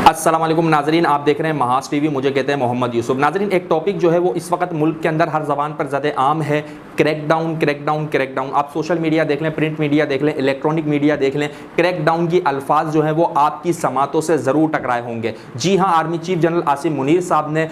अस्सलाम वालेकुम नाजरीन, आप देख रहे हैं महास टीवी। मुझे कहते हैं मोहम्मद यूसुफ। नाजरीन, एक टॉपिक जो है वो इस वक्त मुल्क के अंदर हर जबान पर ज़्यादा आम है, क्रैकडाउन क्रैकडाउन क्रैकडाउन। आप सोशल मीडिया देख लें, प्रिंट मीडिया देख लें, इलेक्ट्रॉनिक मीडिया देख लें, क्रैकडाउन की अल्फाज जो है वो आपकी समातों से ज़रूर टकराए होंगे। जी हाँ, army chief general Asim Munir साहब ने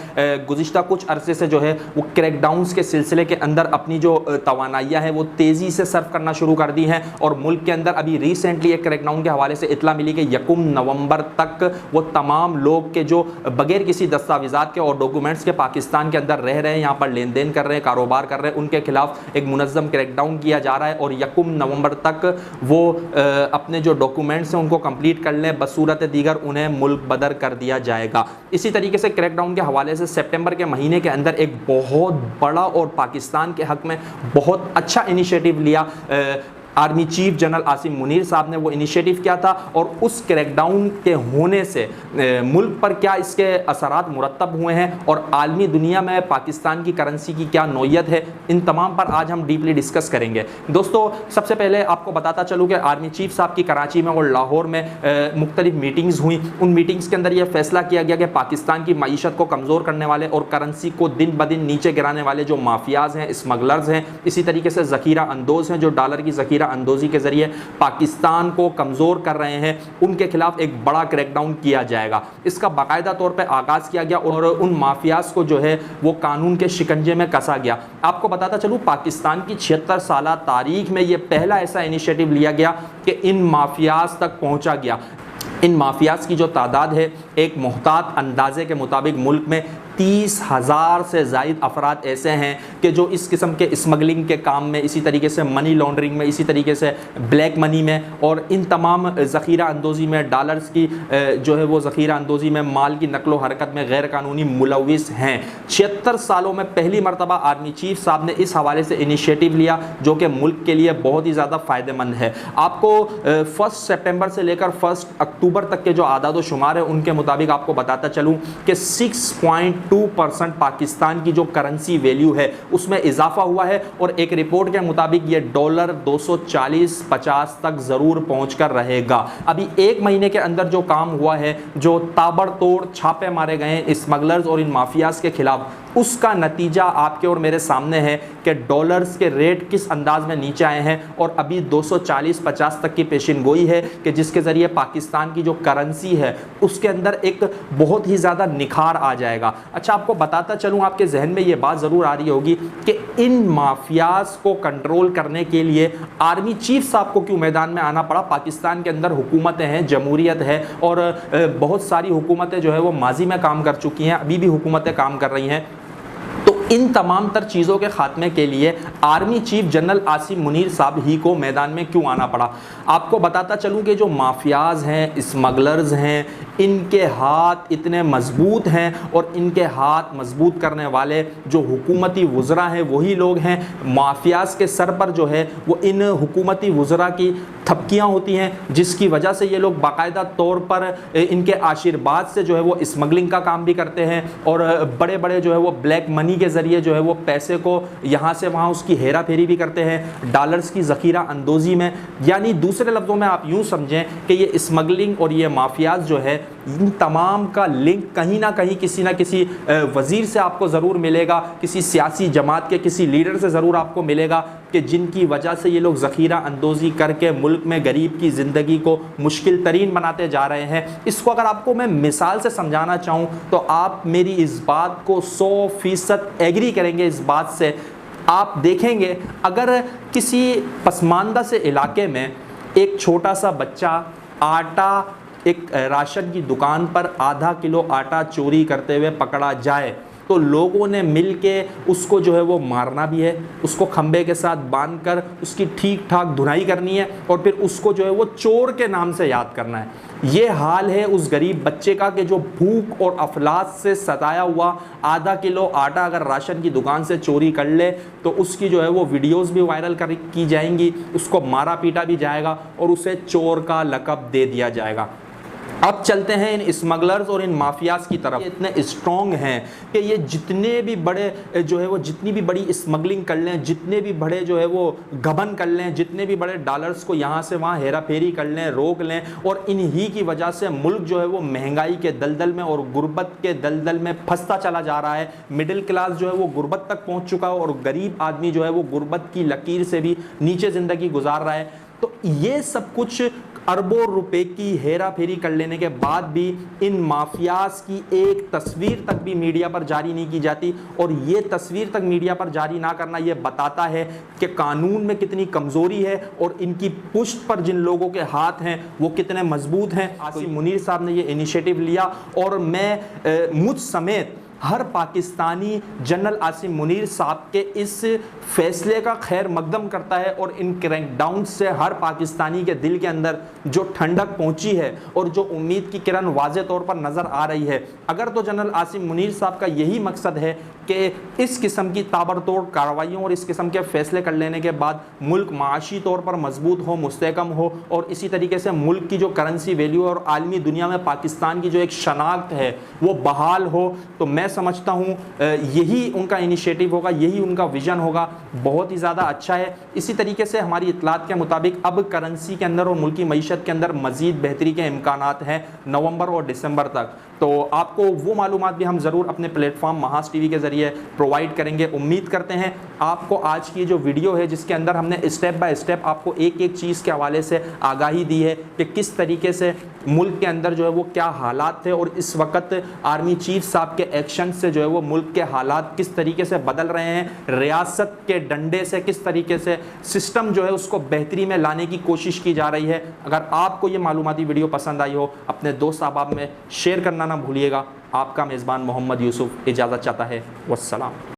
गुज़िश्ता कुछ अरसे से जो है वो क्रैकडाउन्स के सिलसिले के अंदर अपनी जो तवानाइयाँ हैं वो तेज़ी से सर्व करना शुरू कर दी हैं। और मुल्क के अंदर अभी रिसेंटली एक क्रैकडाउन के हवाले से इतला मिली कि 1 नवंबर तक वो तमाम लोग के जो बगैर किसी दस्तावेज़ात के और डॉक्यूमेंट्स के पाकिस्तान के अंदर रह रहे हैं, यहाँ पर लेन देन कर रहे हैं, कारोबार कर रहे हैं, उनके खिलाफ एक मुनज़्ज़म क्रैकडाउन किया जा रहा है। और 1 नवंबर तक वो अपने जो डॉक्यूमेंट्स हैं उनको कंप्लीट कर लें, बसूरत दीगर उन्हें मुल्क बदर कर दिया जाएगा। इसी तरीके से क्रैकडाउन के हवाले से सितंबर के महीने के अंदर एक बहुत बड़ा और पाकिस्तान के हक़ में बहुत अच्छा इनिशिएटिव लिया army chief general Asim Munir साहब ने। वो इनिशिएटिव क्या था और उस क्रैकडाउन के होने से मुल्क पर क्या इसके असरात मुरतब हुए हैं और आलमी दुनिया में पाकिस्तान की करेंसी की क्या नौयत है, इन तमाम पर आज हम डीपली डिस्कस करेंगे। दोस्तों, सबसे पहले आपको बताता चलूँ कि आर्मी चीफ साहब की कराची में और लाहौर में मुख्तलिफ मीटिंग्स हुई। उन मीटिंग्स के अंदर यह फैसला किया गया कि पाकिस्तान की मईशत को कमज़ोर करने वाले और करेंसी को दिन ब दिन नीचे गिराने वाले जो माफियाज हैं, स्मगलर्स हैं, इसी तरीके से ज़ख़ीरा अंदोज़ हैं जो डॉलर की ज़ख़ीरा अंदोज़ी के ज़रिए पाकिस्तान को कमज़ोर कर रहे हैं, उनके खिलाफ एक बड़ा क्रैकडाउन किया जाएगा। इसका बाकायदा तौर पे आगाज़ किया गया और उन माफियाज को जो है वो कानून के शिकंजे में कसा गया। आपको बताता चलूँ, पाकिस्तान की 76 साला तारीख में ये पहला ऐसा इनिशिएटिव लिया गया कि इन माफियाज तक पहुँचा गया। इन माफियाज की जो तादाद है, एक मुहतात अंदाजे के मुताबिक मुल्क में 30,000 से ज़ायद अफराद ऐसे हैं कि जो इस किस्म के स्मगलिंग के काम में, इसी तरीके से मनी लॉन्ड्रिंग में, इसी तरीके से ब्लैक मनी में और इन तमाम ज़ख़ीरा अंदोज़ी में, डॉलर्स की जो है वो ज़ख़ीरा अंदोज़ी में, माल की नकलो हरकत में गैर कानूनी मुलविस हैं। 76 सालों में पहली मरतबा आर्मी चीफ साहब ने इस हवाले से इनिशिएटिव लिया जो कि मुल्क के लिए बहुत ही ज़्यादा फ़ायदेमंद है। आपको 1 सितंबर से लेकर 1 अक्टूबर तक के जो आदाद शुमार है उनके मुताबिक आपको बताता चलूँ कि 6.2% पाकिस्तान की जो करेंसी वैल्यू है उसमें इजाफा हुआ है और एक रिपोर्ट के मुताबिक ये डॉलर 240-50 तक ज़रूर पहुंचकर रहेगा। अभी 1 महीने के अंदर जो काम हुआ है, जो ताबड़तोड़ छापे मारे गए हैं स्मगलर्स और इन माफियाज के खिलाफ, उसका नतीजा आपके और मेरे सामने है कि डॉलर्स के रेट किस अंदाज में नीचे आए हैं और अभी 240-50 तक की पेशिनगोई है कि जिसके ज़रिए पाकिस्तान की जो करेंसी है उसके अंदर एक बहुत ही ज़्यादा निखार आ जाएगा। अच्छा, आपको बताता चलूँ, आपके जहन में ये बात ज़रूर आ रही होगी कि इन माफियाज को कंट्रोल करने के लिए आर्मी चीफ साहब को क्यों मैदान में आना पड़ा। पाकिस्तान के अंदर हुकूमतें हैं, जमहूरियत है और बहुत सारी हुकूमतें जो है वो माजी में काम कर चुकी हैं, अभी भी हुकूमतें काम कर रही हैं। तो इन तमाम तर चीज़ों के खात्मे के लिए army chief general Asim Munir साहब ही को मैदान में क्यों आना पड़ा। आपको बताता चलूँ कि जो माफियाज हैं, स्मगलर्स हैं, इनके हाथ इतने मजबूत हैं और इनके हाथ मजबूत करने वाले जो हुकूमती वज़रा हैं वही लोग हैं। माफियाज के सर पर जो है वो इन हुकूमती वज़रा की थपकियाँ होती हैं, जिसकी वजह से ये लोग बाकायदा तौर पर इनके आशीर्वाद से जो है वो स्मगलिंग का काम भी करते हैं और बड़े बड़े जो है वो ब्लैक मनी के ज़रिए जो है वो पैसे को यहाँ से वहाँ उसकी हेरा फेरी भी करते हैं, डॉलर्स की ज़ख़ीरा अंदोज़ी में। यानी दूसरे लफ्ज़ों में आप यूँ समझें कि ये स्मगलिंग और ये माफियाज जो है, इन तमाम का लिंक कहीं ना कहीं किसी ना किसी वज़ीर से आपको ज़रूर मिलेगा, किसी सियासी जमात के किसी लीडर से ज़रूर आपको मिलेगा कि जिनकी वजह से ये लोग ज़ख़ीरा अंदोज़ी करके मुल्क में गरीब की ज़िंदगी को मुश्किल तरीन बनाते जा रहे हैं। इसको अगर आपको मैं मिसाल से समझाना चाहूँ तो आप मेरी इस बात को 100% एग्री करेंगे। इस बात से आप देखेंगे, अगर किसी पसमानदा से इलाके में एक छोटा सा बच्चा आटा, एक राशन की दुकान पर आधा किलो आटा चोरी करते हुए पकड़ा जाए तो लोगों ने मिल के उसको जो है वो मारना भी है, उसको खंबे के साथ बांधकर उसकी ठीक ठाक धुनाई करनी है और फिर उसको जो है वो चोर के नाम से याद करना है। ये हाल है उस गरीब बच्चे का कि जो भूख और अफलास से सताया हुआ आधा किलो आटा अगर राशन की दुकान से चोरी कर ले तो उसकी जो है वो वीडियोस भी वायरल की जाएंगी, उसको मारा पीटा भी जाएगा और उसे चोर का लक़ब दे दिया जाएगा। अब चलते हैं इन स्मगलर्स और इन माफियाज की तरफ। ये इतने स्ट्रॉन्ग हैं कि ये जितने भी बड़े जो है वो जितनी भी बड़ी स्मगलिंग कर लें, जितने भी बड़े जो है वो गबन कर लें, जितने भी बड़े डॉलर्स को यहाँ से वहाँ हेरा फेरी कर लें, रोक लें, और इन्हीं की वजह से मुल्क जो है वो महंगाई के दलदल में और गुर्बत के दलदल में फंसता चला जा रहा है। मिडिल क्लास जो है वो गुर्बत तक पहुँच चुका है और गरीब आदमी जो है वो गुर्बत की लकीर से भी नीचे ज़िंदगी गुजार रहा है। तो ये सब कुछ अरबों रुपए की हेरा फेरी कर लेने के बाद भी इन माफियाज की एक तस्वीर तक भी मीडिया पर जारी नहीं की जाती, और ये तस्वीर तक मीडिया पर जारी ना करना ये बताता है कि कानून में कितनी कमजोरी है और इनकी पुष्ट पर जिन लोगों के हाथ हैं वो कितने मजबूत हैं। आसिम मुनीर साहब ने ये इनिशिएटिव लिया, और मैं मुझ समेत हर पाकिस्तानी जनरल आसिम मुनीर साहब के इस फैसले का खैर मकदम करता है, और इन क्रैकडाउन से हर पाकिस्तानी के दिल के अंदर जो ठंडक पहुंची है और जो उम्मीद की किरण वाज़े तौर पर नज़र आ रही है, अगर तो जनरल आसिम मुनीर साहब का यही मकसद है कि इस किस्म की ताबड़तोड़ कार्रवाइयों और इस किस्म के फैसले कर लेने के बाद मुल्क माशी तौर पर मजबूत हो, मुस्तहकम हो, और इसी तरीके से मुल्क की जो करेंसी वैल्यू और आलमी दुनिया में पाकिस्तान की जो एक शनाख्त है वो बहाल हो, तो मैं समझता हूँ यही उनका इनिशिएटिव होगा, यही उनका विजन होगा। बहुत ही ज़्यादा अच्छा है। इसी तरीके से हमारी इतलात के मुताबिक अब करेंसी के अंदर और मुल्की मईशत के अंदर मज़ीद बेहतरी के इम्कानात हैं नवंबर और दिसंबर तक। तो आपको वो मालूमात भी हम ज़रूर अपने प्लेटफॉर्म महाज टीवी के ज़रिए प्रोवाइड करेंगे। उम्मीद करते हैं आपको आज की जो वीडियो है, जिसके अंदर हमने स्टेप बाय स्टेप आपको एक एक चीज़ के हवाले से आगाही दी है कि किस तरीके से मुल्क के अंदर जो है वो क्या हालात थे, और इस वक्त आर्मी चीफ साहब के एक्शन से जो है वो मुल्क के हालात किस तरीके से बदल रहे हैं, रियासत के डंडे से किस तरीके से सिस्टम जो है उसको बेहतरी में लाने की कोशिश की जा रही है। अगर आपको ये मालूमाती वीडियो पसंद आई हो, अपने दोस्त अहबाब में शेयर करना ना भूलिएगा। आपका मेज़बान मोहम्मद यूसुफ इजाज़त चाहता है। वस्सलाम।